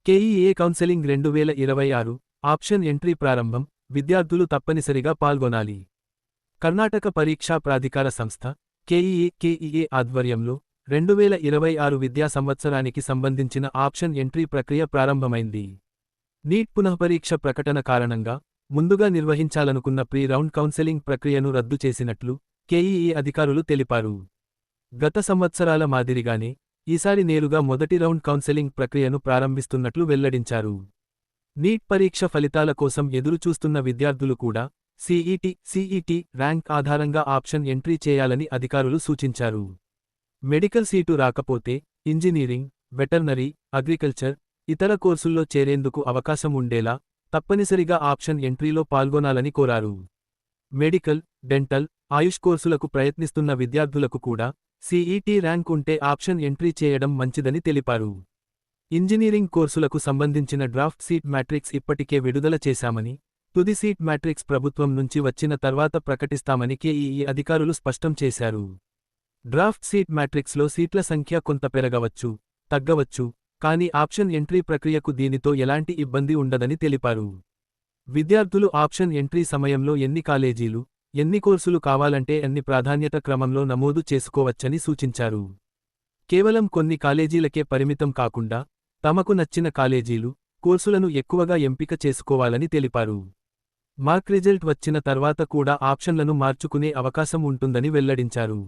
KEA counselling 2026 option entry ప్రారంభం. విద్యార్థులు తప్పనిసరిగా పాల్గొనాలి. కర్ణాటక పరీక్షా ప్రాధికార సంస్థ కేఈఏ ఆధ్వర్యంలో 2026 విద్యా సంవత్సరానికి సంబంధించిన ఆప్షన్ ఎంట్రీ ప్రక్రియ ప్రారంభమైంది. నీట్ పునఃపరీక్ష ప్రకటన కారణంగా ముందుగా నిర్వహించాలనుకున్న ప్రీ రౌండ్ కౌన్సెలింగ్ ప్రక్రియను రద్దు చేసినట్లు కేఈఏ అధికారులు తెలిపారు. గత సంవత్సరాల మాదిరిగానే ఈసారి నేరుగా మొదటి రౌండ్ కౌన్సెలింగ్ ప్రక్రియను ప్రారంభిస్తున్నట్లు వెల్లడించారు. నీట్ పరీక్ష ఫలితాల కోసం ఎదురుచూస్తున్న విద్యార్థులు కూడా సిఈటి ర్యాంక్ ఆధారంగా ఆప్షన్ ఎంట్రీ చేయాలని అధికారులు సూచించారు. మెడికల్ సీటు రాకపోతే ఇంజనీరింగ్, వెటర్నరీ, అగ్రికల్చర్, ఇతర కోర్సుల్లో చేరేందుకు అవకాశం ఉండేలా తప్పనిసరిగా ఆప్షన్ ఎంట్రీలో పాల్గొనాలని కోరారు. మెడికల్, డెంటల్, ఆయుష్ కోర్సులకు ప్రయత్నిస్తున్న విద్యార్థులకు కూడా సిఈటి ర్యాంక్ ఉంటే ఆప్షన్ ఎంట్రీ చేయడం మంచిదని తెలిపారు. ఇంజనీరింగ్ కోర్సులకు సంబంధించిన డ్రాఫ్ట్ సీట్ మ్యాట్రిక్స్ ఇప్పటికే విడుదల చేశామని, తుది సీట్ మ్యాట్రిక్స్ ప్రభుత్వం నుంచి వచ్చిన తర్వాత ప్రకటిస్తామని కేఈఏ అధికారులు స్పష్టం చేశారు. డ్రాఫ్ట్ సీట్ మ్యాట్రిక్స్లో సీట్ల సంఖ్య కొంత పెరగవచ్చు, తగ్గవచ్చు, కానీ ఆప్షన్ ఎంట్రీ ప్రక్రియకు దీనితో ఎలాంటి ఇబ్బంది ఉండదని తెలిపారు. విద్యార్థులు ఆప్షన్ ఎంట్రీ సమయంలో ఎన్ని కాలేజీలు, ఎన్ని కోర్సులు కావాలంటే అన్ని ప్రాధాన్యత క్రమంలో నమోదు చేసుకోవచ్చని సూచించారు. కేవలం కొన్ని కాలేజీలకే పరిమితం కాకుండా తమకు నచ్చిన కాలేజీలు, కోర్సులను ఎక్కువగా ఎంపిక చేసుకోవాలని తెలిపారు. మార్క్ రిజల్ట్ వచ్చిన తర్వాత కూడా ఆప్షన్లను మార్చుకునే అవకాశం ఉంటుందని వెల్లడించారు.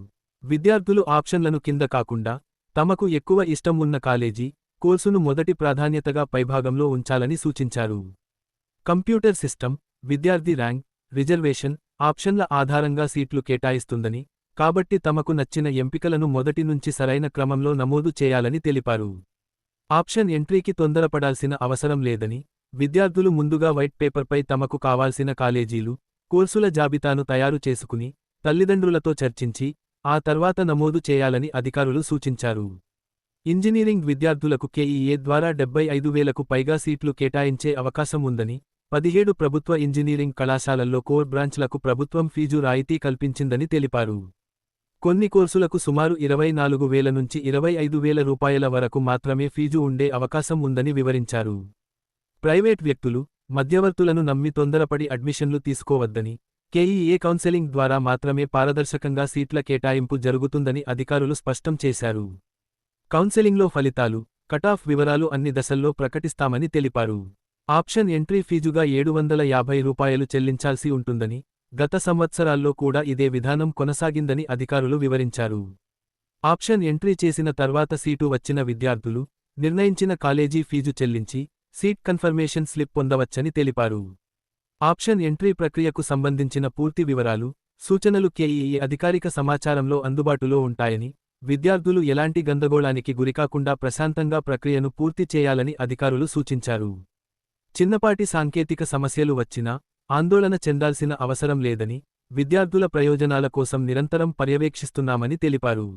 విద్యార్థులు ఆప్షన్లను కింద కాకుండా తమకు ఎక్కువ ఇష్టం ఉన్న కాలేజీ, కోర్సును మొదటి ప్రాధాన్యతగా పైభాగంలో ఉంచాలని సూచించారు. కంప్యూటర్ సిస్టమ్, విద్యార్థి ర్యాంక్, రిజర్వేషన్, ఆప్షన్ల ఆధారంగా సీట్లు కేటాయిస్తుందని, కాబట్టి తమకు నచ్చిన ఎంపికలను మొదటి నుంచి సరైన క్రమంలో నమోదు చేయాలని తెలిపారు. ఆప్షన్ ఎంట్రీకి తొందరపడాల్సిన అవసరం లేదని, విద్యార్థులు ముందుగా వైట్ పేపర్పై తమకు కావాల్సిన కాలేజీలు, కోర్సుల జాబితాను తయారు చేసుకుని తల్లిదండ్రులతో చర్చించి ఆ తర్వాత నమోదు చేయాలని అధికారులు సూచించారు. ఇంజనీరింగ్ విద్యార్థులకు కేఈఏ ద్వారా 75,000కు పైగా సీట్లు కేటాయించే అవకాశం ఉందని, 17 ప్రభుత్వ ఇంజనీరింగ్ కళాశాలల్లో కోర్ బ్రాంచ్లకు ప్రభుత్వం ఫీజు రాయితీ కల్పించిందని తెలిపారు. కొన్ని కోర్సులకు సుమారు 24,000 నుంచి 25,000 రూపాయల వరకు మాత్రమే ఫీజు ఉండే అవకాశం ఉందని వివరించారు. ప్రైవేట్ వ్యక్తులు, మధ్యవర్తులను నమ్మి తొందరపడి అడ్మిషన్లు తీసుకోవద్దని, కేఈఏ కౌన్సెలింగ్ ద్వారా మాత్రమే పారదర్శకంగా సీట్ల కేటాయింపు జరుగుతుందని అధికారులు స్పష్టం చేశారు. కౌన్సెలింగ్లో ఫలితాలు, కటాఫ్ వివరాలు అన్ని దశల్లో ప్రకటిస్తామని తెలిపారు. ఆప్షన్ ఎంట్రీ ఫీజుగా 750 రూపాయలు చెల్లించాల్సి ఉంటుందని, గత సంవత్సరాల్లో కూడా ఇదే విధానం కొనసాగిందని అధికారులు వివరించారు. ఆప్షన్ ఎంట్రీ చేసిన తర్వాత సీటు వచ్చిన విద్యార్థులు నిర్ణయించిన కాలేజీ ఫీజు చెల్లించి సీట్ కన్ఫర్మేషన్ స్లిప్ పొందవచ్చని తెలిపారు. ఆప్షన్ ఎంట్రీ ప్రక్రియకు సంబంధించిన పూర్తి వివరాలు, సూచనలు కేఈఏ అధికారిక సమాచారంలో అందుబాటులో ఉంటాయని, విద్యార్థులు ఎలాంటి గందరగోళానికి గురికాకుండా ప్రశాంతంగా ప్రక్రియను పూర్తి చేయాలని అధికారులు సూచించారు. చిన్నపాటి సాంకేతిక సమస్యలు వచ్చినా ఆందోళన చెందాల్సిన అవసరం లేదని, విద్యార్థుల ప్రయోజనాల కోసం నిరంతరం పర్యవేక్షిస్తున్నామని తెలిపారు.